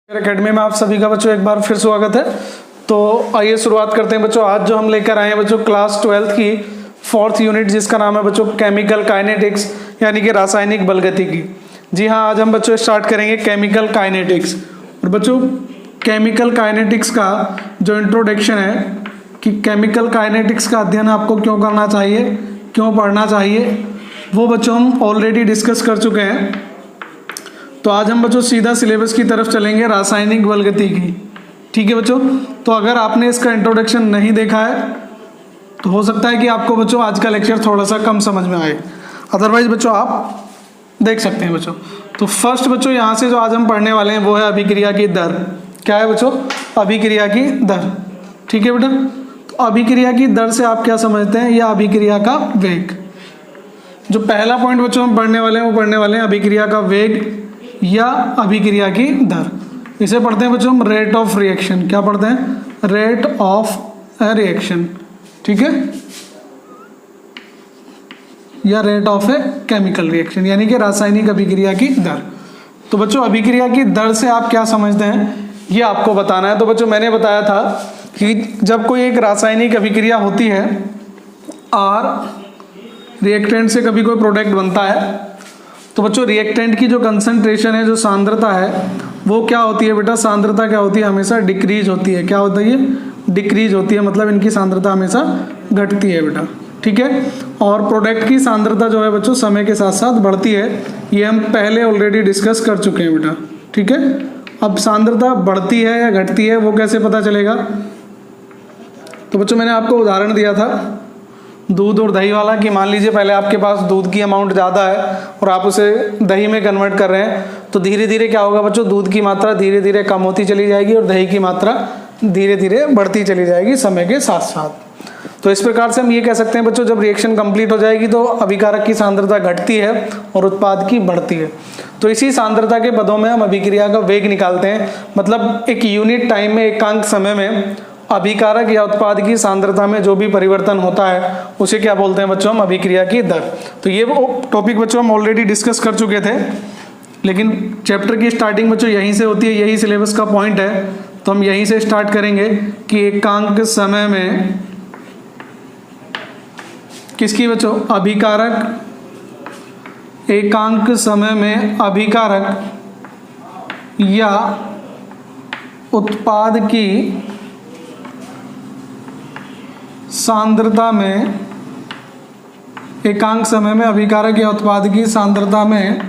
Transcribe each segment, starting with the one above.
Academy में आप सभी का बच्चों एक बार फिर स्वागत है। तो आइए शुरुआत करते हैं बच्चों। आज जो हम लेकर आए हैं बच्चों क्लास 12th की 4th यूनिट, जिसका नाम है बच्चों केमिकल काइनेटिक्स, यानी कि रासायनिक बलगतिकी। जी हाँ, आज हम बच्चों स्टार्ट करेंगे केमिकल काइनेटिक्स। और बच्चों केमिकल काइनेटिक्स का जो इंट्रोडक्शन है कि केमिकल काइनेटिक्स का अध्ययन आपको क्यों करना चाहिए, क्यों पढ़ना चाहिए, वो बच्चों हम ऑलरेडी डिस्कस कर चुके हैं। तो आज हम बच्चों सीधा सिलेबस की तरफ चलेंगे, रासायनिक बलगतिकी। ठीक है बच्चों, तो अगर आपने इसका इंट्रोडक्शन नहीं देखा है तो हो सकता है कि आपको बच्चों आज का लेक्चर थोड़ा सा कम समझ में आए, अदरवाइज बच्चों आप देख सकते हैं बच्चों। तो फर्स्ट बच्चों यहाँ से जो आज हम पढ़ने वाले हैं वो है अभिक्रिया की दर। क्या है बच्चों? अभिक्रिया की दर। ठीक है बेटा, तो अभिक्रिया की दर से आप क्या समझते हैं? या अभिक्रिया का वेग। जो पहला पॉइंट बच्चों हम पढ़ने वाले हैं वो पढ़ने वाले हैं अभिक्रिया का वेग या अभिक्रिया की दर। इसे पढ़ते हैं बच्चों हम रेट ऑफ रिएक्शन। क्या पढ़ते हैं? Rate of A reaction. ठीक है, या rate of a chemical reaction, यानी कि रासायनिक अभिक्रिया की दर। तो बच्चों अभिक्रिया की दर से आप क्या समझते हैं ये आपको बताना है। तो बच्चों मैंने बताया था कि जब कोई एक रासायनिक अभिक्रिया होती है और रिएक्टेंट से कभी कोई प्रोडक्ट बनता है, तो बच्चों रिएक्टेंट की जो कंसंट्रेशन है, जो सांद्रता है, वो क्या होती है बेटा? सांद्रता क्या होती है? हमेशा डिक्रीज होती है। क्या होता है ये? डिक्रीज होती है, मतलब इनकी सांद्रता हमेशा घटती है बेटा। ठीक है, और प्रोडक्ट की सांद्रता जो है बच्चों समय के साथ साथ बढ़ती है। ये हम पहले ऑलरेडी डिस्कस कर चुके हैं बेटा। ठीक है, अब सांद्रता बढ़ती है या घटती है वो कैसे पता चलेगा? तो बच्चों मैंने आपको उदाहरण दिया था दूध और दही वाला, कि मान लीजिए पहले आपके पास दूध की अमाउंट ज़्यादा है और आप उसे दही में कन्वर्ट कर रहे हैं, तो धीरे धीरे क्या होगा बच्चों? दूध की मात्रा धीरे धीरे कम होती चली जाएगी और दही की मात्रा धीरे धीरे बढ़ती चली जाएगी समय के साथ साथ। तो इस प्रकार से हम ये कह सकते हैं बच्चों, जब रिएक्शन कंप्लीट हो जाएगी तो अभिकारक की सांद्रता घटती है और उत्पाद की बढ़ती है। तो इसी सांद्रता के पदों में हम अभिक्रिया का वेग निकालते हैं, मतलब एक यूनिट टाइम में, एकांक समय में अभिकारक या उत्पाद की सांद्रता में जो भी परिवर्तन होता है उसे क्या बोलते हैं बच्चों? हम अभिक्रिया की दर। तो ये टॉपिक बच्चों हम ऑलरेडी डिस्कस कर चुके थे, लेकिन चैप्टर की स्टार्टिंग बच्चों यहीं से होती है, यही सिलेबस का पॉइंट है। तो हम यहीं से स्टार्ट करेंगे कि एकांक समय में किसकी बच्चों? अभिकारक। एकांक समय में अभिकारक या उत्पाद की सांद्रता में, एकांक समय में अभिकारक या उत्पाद की सांद्रता में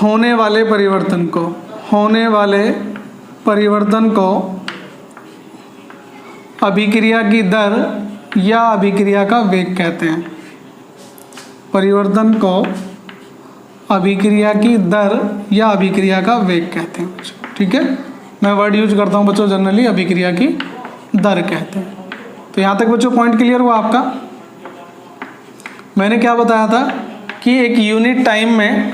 होने वाले परिवर्तन को अभिक्रिया की दर या अभिक्रिया का वेग कहते हैं। परिवर्तन को अभिक्रिया की दर या अभिक्रिया का वेग कहते हैं। ठीक है, मैं वर्ड यूज करता हूं बच्चों जनरली, अभिक्रिया की दर कहते हैं। तो यहाँ तक बच्चों पॉइंट क्लियर हुआ आपका? मैंने क्या बताया था कि एक यूनिट टाइम में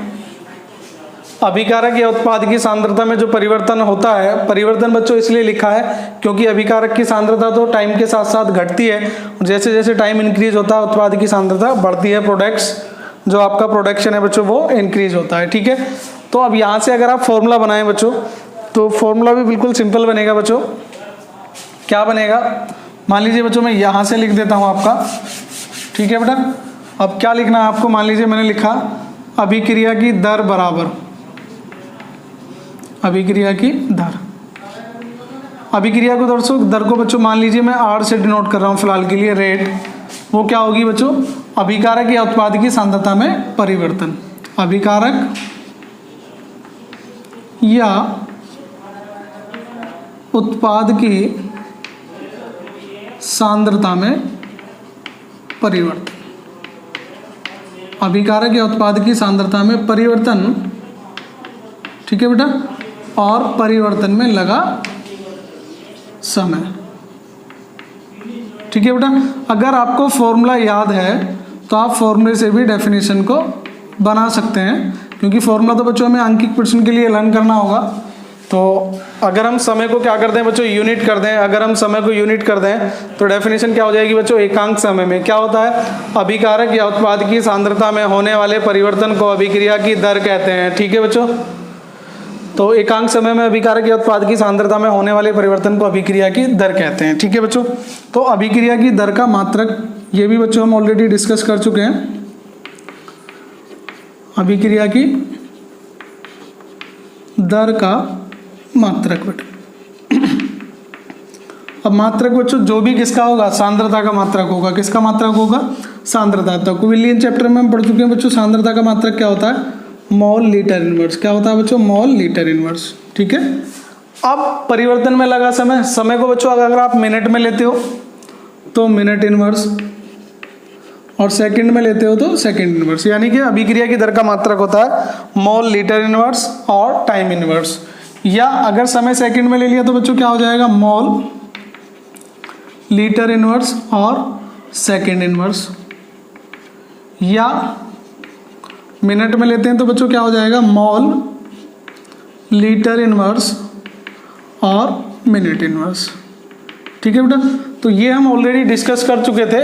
अभिकारक या उत्पाद की सांद्रता में जो परिवर्तन होता है, परिवर्तन बच्चों इसलिए लिखा है क्योंकि अभिकारक की सांद्रता तो टाइम के साथ साथ घटती है और जैसे जैसे टाइम इंक्रीज होता है उत्पाद की सांद्रता बढ़ती है, प्रोडक्ट्स जो आपका प्रोडक्शन है बच्चों वो इंक्रीज होता है। ठीक है, तो अब यहाँ से अगर आप फॉर्मूला बनाएं बच्चों, तो फॉर्मूला भी बिल्कुल सिंपल बनेगा बच्चों। क्या बनेगा? मान लीजिए बच्चों मैं यहाँ से लिख देता हूँ आपका। ठीक है बेटा, अब क्या लिखना है आपको? मान लीजिए मैंने लिखा अभिक्रिया की दर बराबर अभिक्रिया की दर। अभिक्रिया को दर को बच्चों मान लीजिए मैं R से डिनोट कर रहा हूँ फिलहाल के लिए, रेट। वो क्या होगी बच्चों? अभिकारक या उत्पाद की सांद्रता में परिवर्तन। अभिकारक या उत्पाद की सांद्रता में परिवर्तन। अभिकारक या उत्पाद की सांद्रता में परिवर्तन। ठीक है बेटा, और परिवर्तन में लगा समय। ठीक है बेटा, अगर आपको फॉर्मूला याद है तो आप फॉर्मूले से भी डेफिनेशन को बना सकते हैं, क्योंकि फॉर्मूला तो बच्चों हमें अंकित प्रश्न के लिए लर्न करना होगा। तो अगर हम समय को क्या करते हैं बच्चों? यूनिट कर दें। अगर हम समय को यूनिट कर दें तो डेफिनेशन क्या हो जाएगी बच्चों? एकांक समय में क्या होता है? अभिकारक या उत्पाद की सांद्रता में होने वाले परिवर्तन को अभिक्रिया की दर कहते हैं। ठीक है बच्चों, तो एकांक समय में अभिकारक या उत्पाद की सांद्रता में होने वाले परिवर्तन को अभिक्रिया की दर कहते हैं। ठीक है बच्चों, तो अभिक्रिया की दर का मात्रक, ये भी बच्चों हम ऑलरेडी डिस्कस कर चुके हैं। अभिक्रिया की दर का मात्रक बेटा, अब मात्रक बच्चों जो भी किसका होगा, सांद्रता का मात्रक होगा। किसका मात्रक होगा, सांद्रता। तो क्विलियन चैप्टर में हम पढ़ चुके हैं बच्चों, सांद्रता का मात्रक क्या होता है, मोल लीटर इनवर्स। क्या होता है बच्चों, मोल लीटर इनवर्स। ठीक है, अब परिवर्तन में लगा समय, समय को बच्चों अगर आप मिनट में लेते हो तो मिनट इनवर्स, और सेकंड में लेते हो तो सेकंड इनवर्स। यानी कि अभिक्रिया की दर का मात्रक होता है मोल लीटर इनवर्स और टाइम इनवर्स। या अगर समय सेकंड में ले लिया तो बच्चों क्या हो जाएगा, मोल लीटर इनवर्स और सेकंड इनवर्स। या मिनट में लेते हैं तो बच्चों क्या हो जाएगा, मोल लीटर इनवर्स और मिनट इनवर्स। ठीक है बेटा, तो ये हम ऑलरेडी डिस्कस कर चुके थे।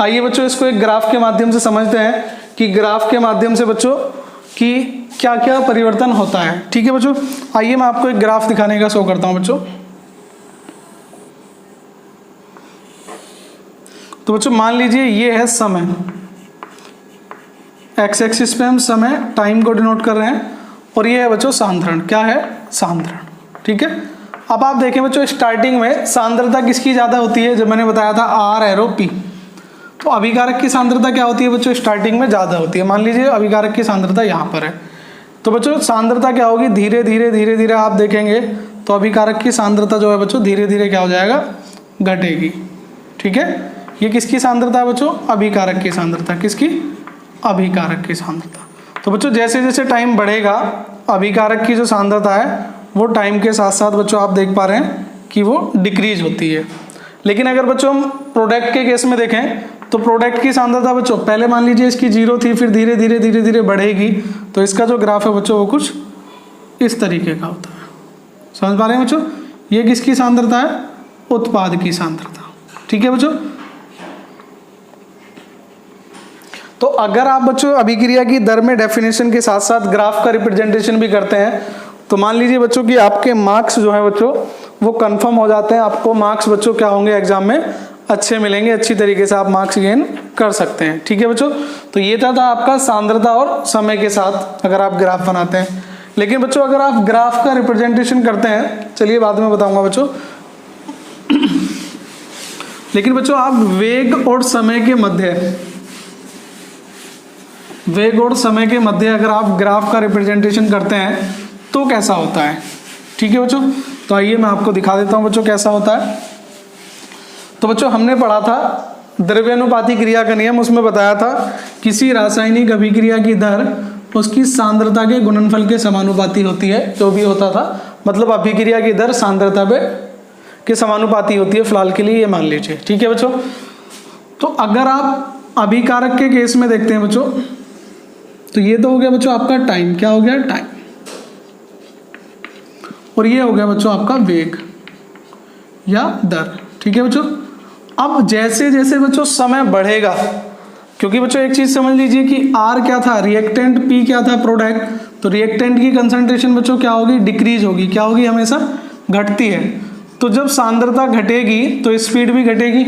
आइए बच्चों इसको एक ग्राफ के माध्यम से समझते हैं कि ग्राफ के माध्यम से बच्चों कि क्या क्या परिवर्तन होता है। ठीक है बच्चों, आइए मैं आपको एक ग्राफ दिखाने का शो करता हूं बच्चों। तो बच्चों मान लीजिए ये है समय, एक्स एक्सिस पे हम समय टाइम को डिनोट कर रहे हैं, और ये है बच्चों सांद्रण। क्या है, सांद्रण। ठीक है, अब आप देखें बच्चों स्टार्टिंग में सांद्रता किसकी ज़्यादा होती है, जब मैंने बताया था आर एरो पी। तो अभिकारक की सांद्रता क्या होती है बच्चों, स्टार्टिंग में ज़्यादा होती है। मान लीजिए अभिकारक की सांद्रता यहाँ पर है, तो बच्चों सांद्रता क्या होगी, धीरे धीरे धीरे धीरे आप देखेंगे तो अभिकारक की सांद्रता जो है बच्चों धीरे धीरे क्या हो जाएगा, घटेगी। ठीक है, ये किसकी सांद्रता है बच्चों, अभिकारक की सांद्रता। किसकी, अभिकारक की सांद्रता। तो बच्चों जैसे जैसे टाइम बढ़ेगा अभिकारक की जो सांद्रता है वो टाइम के साथ साथ बच्चों आप देख पा रहे हैं कि वो डिक्रीज होती है। लेकिन अगर बच्चों हम प्रोडक्ट के केस में देखें तो प्रोडक्ट की सांद्रता बच्चों पहले मान लीजिए इसकी 0 थी, फिर धीरे धीरे धीरे धीरे बढ़ेगी। तो इसका जो ग्राफ है बच्चों वो कुछ इस तरीके का होता है। समझ पा रहे हैं बच्चों, ये किसकी सांद्रता है, उत्पाद की सांद्रता। ठीक है बच्चों, तो अगर आप बच्चों अभिक्रिया की दर में डेफिनेशन के साथ साथ ग्राफ का रिप्रेजेंटेशन भी करते हैं तो मान लीजिए बच्चों कि आपके मार्क्स जो है बच्चों वो कंफर्म हो जाते हैं। आपको मार्क्स बच्चों क्या होंगे, एग्जाम में अच्छे मिलेंगे, अच्छी तरीके से आप मार्क्स गेन कर सकते हैं। ठीक है बच्चों, तो ये था आपका सांद्रता और समय के साथ अगर आप ग्राफ बनाते हैं। लेकिन बच्चों अगर आप ग्राफ का रिप्रेजेंटेशन करते हैं, चलिए बाद में बताऊंगा बच्चों, लेकिन बच्चों आप वेग और समय के मध्य अगर आप ग्राफ का रिप्रेजेंटेशन करते हैं तो कैसा होता है। ठीक है बच्चों, तो आइए मैं आपको दिखा देता हूं बच्चों कैसा होता है। तो बच्चों हमने पढ़ा था द्रव्यानुपाती क्रिया का नियम, उसमें बताया था किसी रासायनिक अभिक्रिया की दर उसकी सांद्रता के गुणनफल के समानुपाती होती है। जो भी होता था मतलब अभिक्रिया की दर सांद्रता के समानुपाती होती है, फिलहाल के लिए ये मान लीजिए। ठीक है बच्चों, तो अगर आप अभिकारक के केस में देखते हैं बच्चों तो ये तो हो गया बच्चों आपका टाइम। क्या हो गया, टाइम। और ये हो गया बच्चों आपका वेग या दर। ठीक है बच्चों, अब जैसे जैसे बच्चों समय बढ़ेगा, क्योंकि बच्चों एक चीज समझ लीजिए कि आर क्या था, रिएक्टेंट, पी क्या था, प्रोडक्ट। तो रिएक्टेंट की कंसंट्रेशन बच्चों क्या होगी, डिक्रीज होगी। क्या होगी, हमेशा घटती है। तो जब सांद्रता घटेगी तो स्पीड भी घटेगी,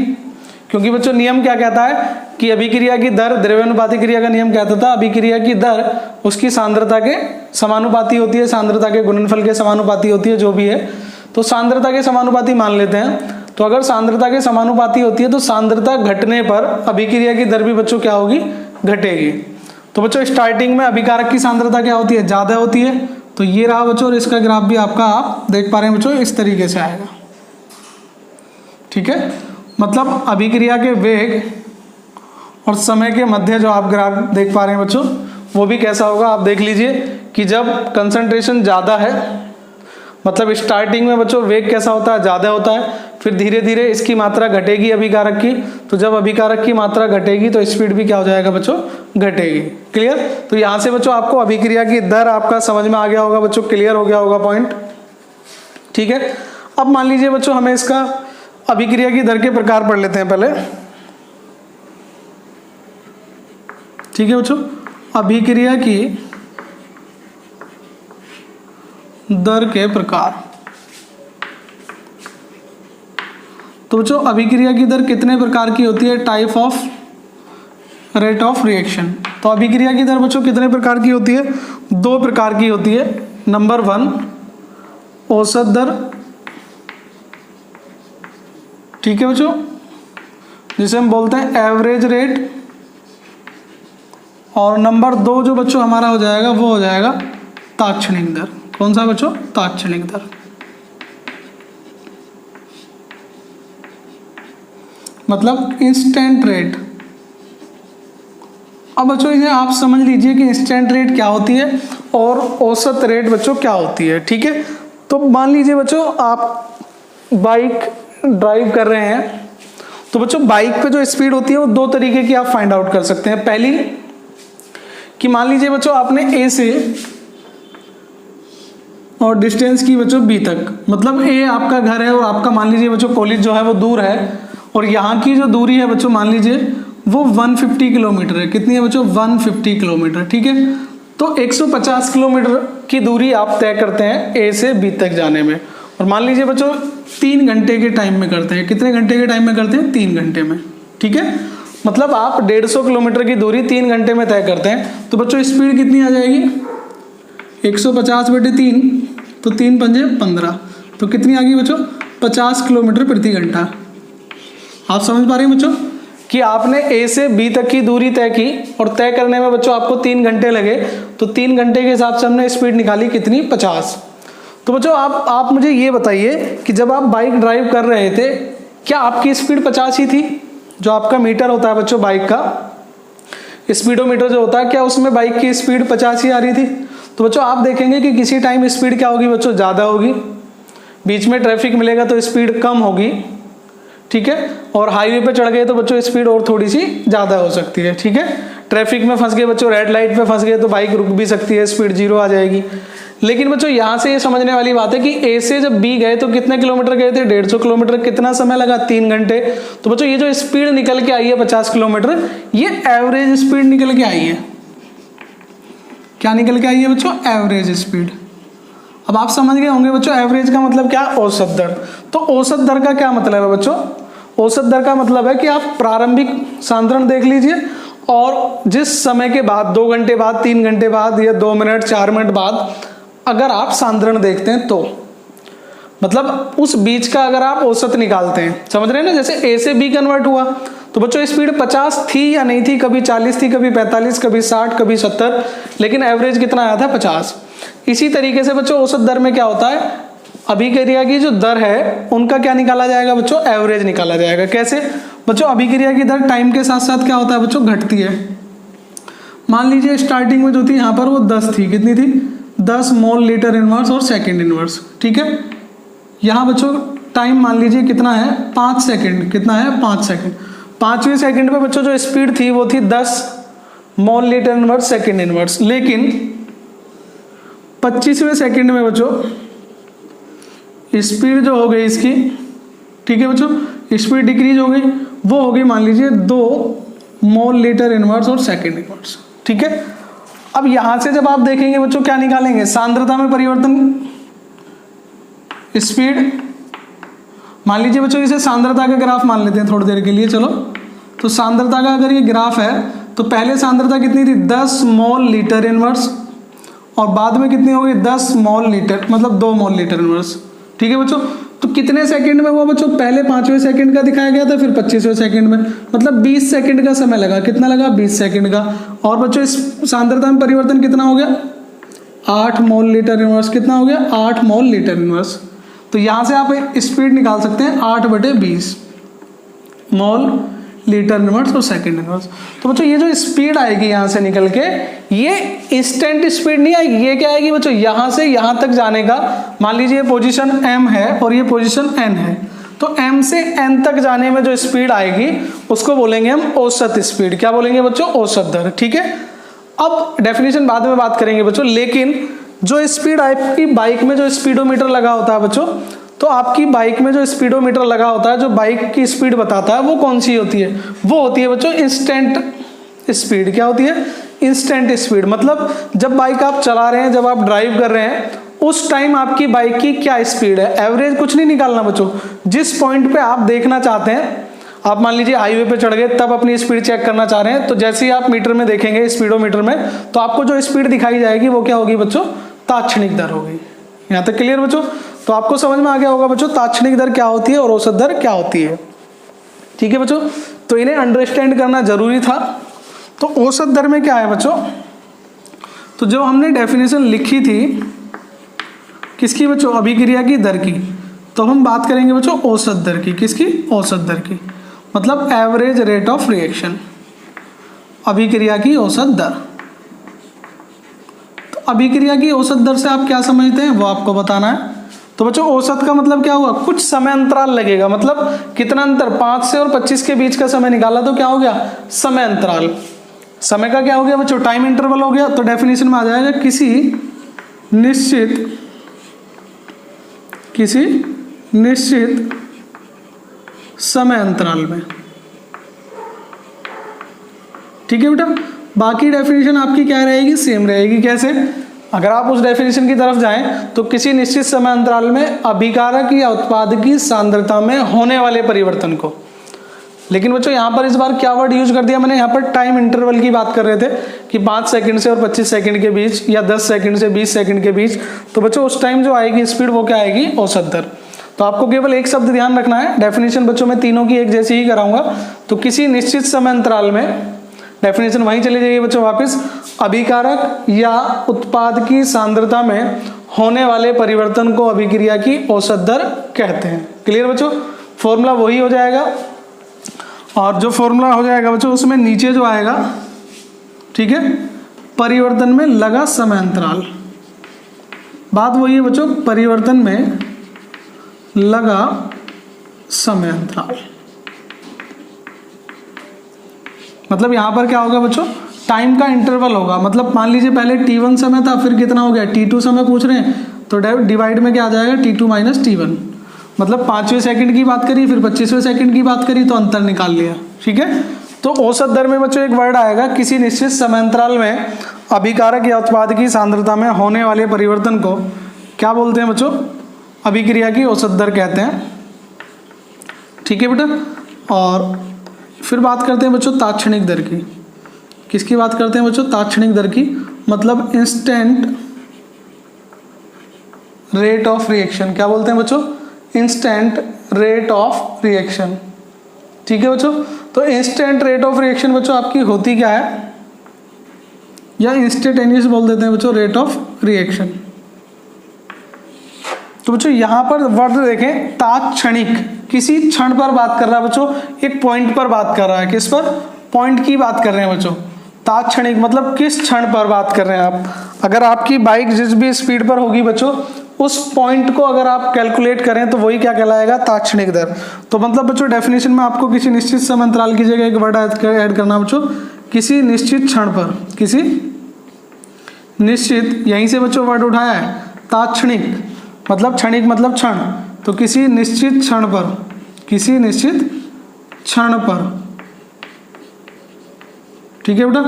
क्योंकि बच्चों नियम क्या कहता है कि अभिक्रिया की दर, द्रव्यानुपाती क्रिया का नियम कहता था अभिक्रिया की दर उसकी सांद्रता के समानुपाती होती है, सांद्रता के गुणनफल के समानुपाती होती है, जो भी है। तो सांद्रता के समानुपाती मान लेते हैं। तो अगर सांद्रता के समानुपाती होती है तो सांद्रता घटने पर अभिक्रिया की दर भी बच्चों क्या होगी, घटेगी। तो बच्चों स्टार्टिंग में अभिकारक की सांद्रता क्या होती है, ज्यादा होती है। तो ये रहा बच्चों, और इसका ग्राफ भी आपका आप देख पा रहे हैं बच्चों इस तरीके से आएगा। ठीक है, मतलब अभिक्रिया के वेग और समय के मध्य जो आप ग्राफ देख पा रहे हैं बच्चों वो भी कैसा होगा, आप देख लीजिए कि जब कंसंट्रेशन ज़्यादा है मतलब स्टार्टिंग में बच्चों वेग कैसा होता है, ज़्यादा होता है, फिर धीरे धीरे इसकी मात्रा घटेगी अभिकारक की। तो जब अभिकारक की मात्रा घटेगी तो स्पीड भी क्या हो जाएगा बच्चों, घटेगी। क्लियर। तो यहाँ से बच्चों आपको अभिक्रिया की दर आपका समझ में आ गया होगा बच्चों, क्लियर हो गया होगा पॉइंट। ठीक है, अब मान लीजिए बच्चों हमें इसका अभिक्रिया की दर के प्रकार पढ़ लेते हैं पहले। ठीक है बच्चों, अभिक्रिया की दर के प्रकार। तो बच्चों अभिक्रिया की दर कितने प्रकार की होती है? Type of rate of reaction. तो अभिक्रिया की दर बच्चों कितने प्रकार की होती है? 2 प्रकार की होती है। नंबर 1 औसत दर, ठीक है बच्चों, जिसे हम बोलते हैं एवरेज रेट। और नंबर 2 जो बच्चों हमारा हो जाएगा वो हो जाएगा तात्क्षणिक दर। कौन सा बच्चों? तात्क्षणिक दर। मतलब इंस्टेंट रेट। अब बच्चों इसे आप समझ लीजिए कि इंस्टेंट रेट क्या होती है और औसत रेट बच्चों क्या होती है, ठीक है। तो मान लीजिए बच्चों आप बाइक ड्राइव कर रहे हैं, तो बच्चों बाइक पे जो स्पीड होती है वो 2 तरीके की आप फाइंड आउट कर सकते हैं। पहली कि मान लीजिए बच्चों आपने ए से और डिस्टेंस की बच्चों बी तक, मतलब ए आपका घर है और आपका मान लीजिए बच्चों कॉलेज जो है वो दूर है, और यहाँ की जो दूरी है बच्चों मान लीजिए वो 150 किलोमीटर है। कितनी है बच्चों? 150 किलोमीटर, ठीक है। तो 150 किलोमीटर की दूरी आप तय करते हैं ए से बी तक जाने में, और मान लीजिए बच्चों 3 घंटे के टाइम में करते हैं। कितने घंटे के टाइम में करते हैं? 3 घंटे में, ठीक है। मतलब आप 150 किलोमीटर की दूरी 3 घंटे में तय करते हैं। तो बच्चों स्पीड कितनी आ जाएगी? 150/3, तो 3 पंजे 15, तो कितनी आ गई बच्चों? 50 किलोमीटर प्रति घंटा। आप समझ पा रहे हैं बच्चों कि आपने ए से बी तक की दूरी तय की और तय करने में बच्चों आपको 3 घंटे लगे, तो 3 घंटे के हिसाब से हमने स्पीड निकाली कितनी? 50। तो बच्चों आप मुझे ये बताइए कि जब आप बाइक ड्राइव कर रहे थे क्या आपकी स्पीड 50 ही थी? जो आपका मीटर होता है बच्चों बाइक का, स्पीडोमीटर जो होता है, क्या उसमें बाइक की स्पीड 50 ही आ रही थी? तो बच्चों आप देखेंगे कि किसी टाइम स्पीड क्या होगी बच्चों? ज़्यादा होगी, बीच में ट्रैफिक मिलेगा तो स्पीड कम होगी, ठीक है। और हाईवे पे चढ़ गए तो बच्चों स्पीड और थोड़ी सी ज़्यादा हो सकती है, ठीक है। ट्रैफिक में फंस गए बच्चों, रेड लाइट पे फंस गए तो बाइक रुक भी सकती है, स्पीड 0 आ जाएगी। लेकिन बच्चों यहाँ से ये समझने वाली बात है कि ए से जब बी गए तो कितने किलोमीटर गए थे? 150 किलोमीटर। कितना समय लगा? 3 घंटे। तो बच्चों ये जो स्पीड निकल के आई है 50 किलोमीटर, ये एवरेज स्पीड निकल के आई है। क्या निकल के आई है बच्चों? Average speed. अब आप समझ गए होंगे बच्चों एवरेज का मतलब क्या? औसत दर। तो औसत दर का क्या मतलब है बच्चों? औसत दर का मतलब है कि आप प्रारंभिक सांद्रण देख लीजिए और जिस समय के बाद 2 घंटे बाद, 3 घंटे बाद या 2 मिनट 4 मिनट बाद अगर आप सांद्रण देखते हैं तो मतलब उस बीच का अगर आप औसत निकालते हैं, समझ रहे हैं ना। जैसे ए से बी कन्वर्ट हुआ तो बच्चों स्पीड 50 थी या नहीं थी? कभी 40 थी, कभी 45, कभी 60, कभी 70, लेकिन एवरेज कितना आया था? 50। इसी तरीके से बच्चों औसत दर में क्या होता है? अभिक्रिया की जो दर है उनका क्या निकाला जाएगा बच्चों? एवरेज निकाला जाएगा। कैसे बच्चों? अभिक्रिया की दर टाइम के साथ साथ क्या होता है बच्चों? घटती है। मान लीजिए स्टार्टिंग में जो थी यहाँ पर वो 10 थी। कितनी थी? 10 मोल लीटर इनवर्स और सेकंड इनवर्स, ठीक है। यहाँ बच्चों टाइम मान लीजिए कितना है? 5 सेकंड। कितना है? 5 सेकंड। 5वें सेकंड पे बच्चों जो स्पीड थी वो थी 10 mole litre inverse second inverse. लेकिन 25वें सेकंड में बच्चों स्पीड जो हो गई इसकी, ठीक है बच्चों, स्पीड डिक्रीज हो गई, वो हो गई मान लीजिए 2 मोल लीटर इनवर्स और सेकंड इनवर्स, ठीक है। अब यहां से जब आप देखेंगे बच्चों क्या निकालेंगे? सांद्रता में परिवर्तन, स्पीड। मान लीजिए बच्चों इसे सांद्रता का ग्राफ मान लेते हैं थोड़ी देर के लिए, चलो। तो सांद्रता का अगर ये ग्राफ है तो पहले सांद्रता कितनी थी? 10 मोल लीटर इनवर्स, और बाद में कितनी होगी? 10 मोल लीटर, मतलब 2 मोल लीटर इनवर्स, ठीक है बच्चों। तो कितने सेकंड में हुआ बच्चों? पहले 5वें सेकंड का दिखाया गया था, फिर 25वें सेकंड में, मतलब 20 सेकंड का समय लगा। कितना लगा? 20 सेकंड का। और बच्चों इस सांद्रता में परिवर्तन कितना हो गया? 8 मोल लीटर इनवर्स। कितना हो गया? 8 मोल लीटर इनवर्स। तो यहां से आप स्पीड निकाल सकते हैं 8/20 मोल लीटर इनवर्स और सेकंड इनवर्स। तो बच्चों ये जो स्पीड आएगी यहां से निकल के, ये इंस्टेंट स्पीड नहीं आएगी। ये क्या आएगी बच्चों? यहां से यहां तक जाने का, मान लीजिए पोजीशन m है और ये पोजीशन n है, तो m से n तक जाने में जो स्पीड आएगी उसको बोलेंगे हम औसत स्पीड। क्या बोलेंगे बच्चों? औसत दर, ठीक है। अब डेफिनेशन बाद में बात करेंगे बच्चों, लेकिन जो स्पीड आपकी बाइक में जो स्पीडोमीटर लगा होता है बच्चों, तो आपकी बाइक में जो स्पीडोमीटर लगा होता है जो बाइक की स्पीड बताता है वो कौन सी होती है? वो होती है बच्चों इंस्टेंट स्पीड। क्या होती है? Instant speed. मतलब जब बाइक आप चला रहे हैं, जब आप ड्राइव कर रहे हैं, उस टाइम आपकी बाइक की क्या स्पीड है। एवरेज कुछ नहीं निकालना बच्चों, जिस पॉइंट पे आप देखना चाहते हैं, आप मान लीजिए हाईवे पे चढ़ गए, तब अपनी स्पीड चेक करना चाह रहे हैं, तो जैसे ही आप मीटर में देखेंगे, स्पीडोमीटर में, तो आपको जो स्पीड दिखाई जाएगी वो क्या होगी बच्चों, तात्क्षणिक दर होगी। यहाँ तक क्लियर बच्चों? तो आपको समझ में आ गया होगा बच्चों तात्क्षणिक दर क्या होती है और औसत दर क्या होती है। ठीक है बच्चों, तो इन्हें अंडरस्टैंड करना जरूरी था। तो औसत दर में क्या है बच्चों, तो जो हमने डेफिनेशन लिखी थी किसकी बच्चों, अभिक्रिया की दर की, तो हम बात करेंगे बच्चों औसत दर की। किसकी? औसत दर की, मतलब एवरेज रेट ऑफ रिएक्शन, अभिक्रिया की औसत दर। तो अभिक्रिया की औसत दर से आप क्या समझते हैं वो आपको बताना है। तो बच्चों औसत का मतलब क्या हुआ, कुछ समय अंतराल लगेगा, मतलब कितना अंतर, 5 से और 25 के बीच का समय निकाला तो क्या हो गया, समय अंतराल। समय का क्या हो गया बच्चों, टाइम इंटरवल हो गया। तो डेफिनेशन में आ जाएगा किसी निश्चित समय अंतराल में। ठीक है बेटा, बाकी डेफिनेशन आपकी क्या रहेगी, सेम रहेगी। कैसे? अगर आप उस डेफिनेशन की तरफ जाएं तो किसी निश्चित समय अंतराल में अभिकारक या उत्पाद की सांद्रता में होने वाले परिवर्तन को। लेकिन बच्चों यहाँ पर इस बार क्या वर्ड यूज कर दिया मैंने, यहाँ पर टाइम इंटरवल की बात कर रहे थे कि 5 सेकंड से और 25 सेकंड के बीच, या 10 सेकंड से 20 सेकंड के बीच। तो बच्चों उस टाइम जो आएगी स्पीड वो क्या आएगी, औसत दर। तो आपको केवल एक शब्द ध्यान रखना है, डेफिनेशन बच्चों मैं तीनों की एक जैसी ही कराऊंगा। तो किसी निश्चित समय अंतराल में, डेफिनेशन वहीं चली जाइए बच्चों वापस, अभिकारक या उत्पाद की सांद्रता में होने वाले परिवर्तन को अभिक्रिया की औसत दर कहते हैं। क्लियर बच्चों? फॉर्मूला वही हो जाएगा, और जो फॉर्मूला हो जाएगा बच्चों उसमें नीचे जो आएगा, ठीक है, परिवर्तन में लगा समय अंतराल। बात वही है बच्चों, परिवर्तन में लगा समय अंतराल। मतलब यहां पर क्या होगा बच्चों, टाइम का इंटरवल होगा। मतलब मान लीजिए पहले t1 समय था, फिर कितना हो गया, t2 समय पूछ रहे हैं, तो डिवाइड में क्या आ जाएगा, t2 माइनस t1। मतलब 5वें सेकंड की बात करी, फिर 25वें सेकंड की बात करी, तो अंतर निकाल लिया। ठीक है, तो औसत दर में बच्चों एक वर्ड आएगा, किसी निश्चित समय अंतराल में अभिकारक या उत्पाद की सांद्रता में होने वाले परिवर्तन को क्या बोलते हैं बच्चों, अभिक्रिया की औसत दर कहते हैं। ठीक है बेटा, और फिर बात करते हैं बच्चों तात्क्षणिक दर की। किसकी बात करते हैं बच्चों, तात्क्षणिक दर की, मतलब इंस्टेंट रेट ऑफ रिएक्शन। क्या बोलते हैं बच्चों, इंस्टेंट रेट ऑफ रिएक्शन। ठीक है बच्चों, तो इंस्टेंट रेट ऑफ रिएक्शन बच्चों आपकी होती क्या है, या इंस्टेंटेनियस बोल देते हैं बच्चों, रेट ऑफ रिएक्शन। तो बच्चों यहां पर वर्ड देखें, तात्क्षणिक, किसी क्षण पर बात कर रहा है बच्चों, एक पॉइंट पर बात कर रहा है। किस पर, पॉइंट की बात कर रहे हैं बच्चों। तात्क्षणिक मतलब किस क्षण पर बात कर रहे हैं आप। अगर आपकी बाइक जिस भी स्पीड पर होगी बच्चों, उस पॉइंट को अगर आप कैलकुलेट करें तो वही क्या कहलाएगा, तात्क्षणिक दर। तो मतलब बच्चों डेफिनेशन में आपको किसी निश्चित समय अंतराल की जगह एक वर्ड ऐड करना बच्चों, किसी निश्चित क्षण पर, किसी निश्चित, यहीं से बच्चों वर्ड उठाया है, तात्क्षणिक मतलब क्षणिक मतलब क्षण, तो किसी निश्चित क्षण पर, किसी निश्चित क्षण पर। ठीक है बेटा,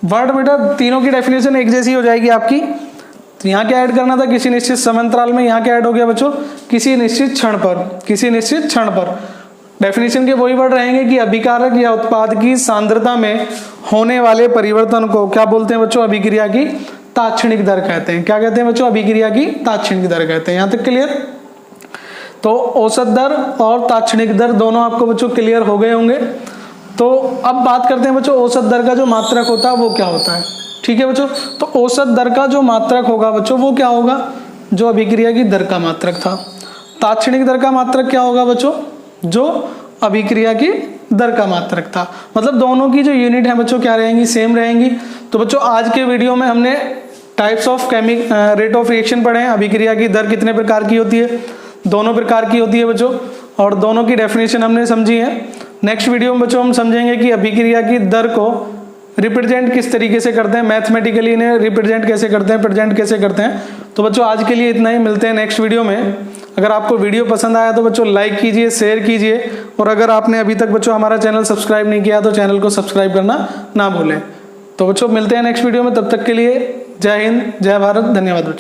वर्ड बेटा तीनों की डेफिनेशन एक जैसी हो जाएगी आपकी। तो यहाँ क्या ऐड करना था, किसी निश्चित समय अंतराल में, यहाँ क्या ऐड हो गया बच्चों, किसी निश्चित क्षण पर, किसी निश्चित क्षण पर। डेफिनेशन के वही वर्ड रहेंगे कि अभिकारक या उत्पाद की सांद्रता में होने वाले परिवर्तन को क्या बोलते हैं बच्चों, अभिक्रिया की तात्क्षणिक दर कहते हैं। क्या कहते हैं बच्चों, अभिक्रिया की तात्क्षणिक दर कहते हैं। यहाँ तक क्लियर? तो औसत दर और तात्क्षणिक दर दोनों आपको बच्चों क्लियर हो गए होंगे। तो अब बात करते हैं बच्चों औसत दर का जो मात्रक होता है वो क्या होता है। ठीक है बच्चों, तो औसत दर का जो मात्रक होगा बच्चों वो क्या होगा, जो अभिक्रिया की दर का मात्रक था। तात्क्षणिक दर का मात्रक क्या होगा बच्चों, जो अभिक्रिया की दर का मात्रक था। मतलब दोनों की जो यूनिट है बच्चों क्या रहेंगी, सेम रहेंगी। तो बच्चों आज के वीडियो में हमने types of rate of reaction पढ़े हैं। अभिक्रिया की दर कितने प्रकार की होती है, दोनों प्रकार की होती है बच्चों, और दोनों की डेफिनेशन हमने समझी है। नेक्स्ट वीडियो में बच्चों हम समझेंगे कि अभिक्रिया की दर को रिप्रेजेंट किस तरीके से करते हैं, मैथमेटिकली इन्हें रिप्रेजेंट कैसे करते हैं, प्रेजेंट कैसे करते हैं। तो बच्चों आज के लिए इतना ही, मिलते हैं नेक्स्ट वीडियो में। अगर आपको वीडियो पसंद आया तो बच्चों लाइक कीजिए, शेयर कीजिए, और अगर आपने अभी तक बच्चों हमारा चैनल सब्सक्राइब नहीं किया तो चैनल को सब्सक्राइब करना ना भूलें। तो बच्चों मिलते हैं नेक्स्ट वीडियो में, तब तक के लिए जय हिंद, जय भारत, धन्यवाद बच्चों।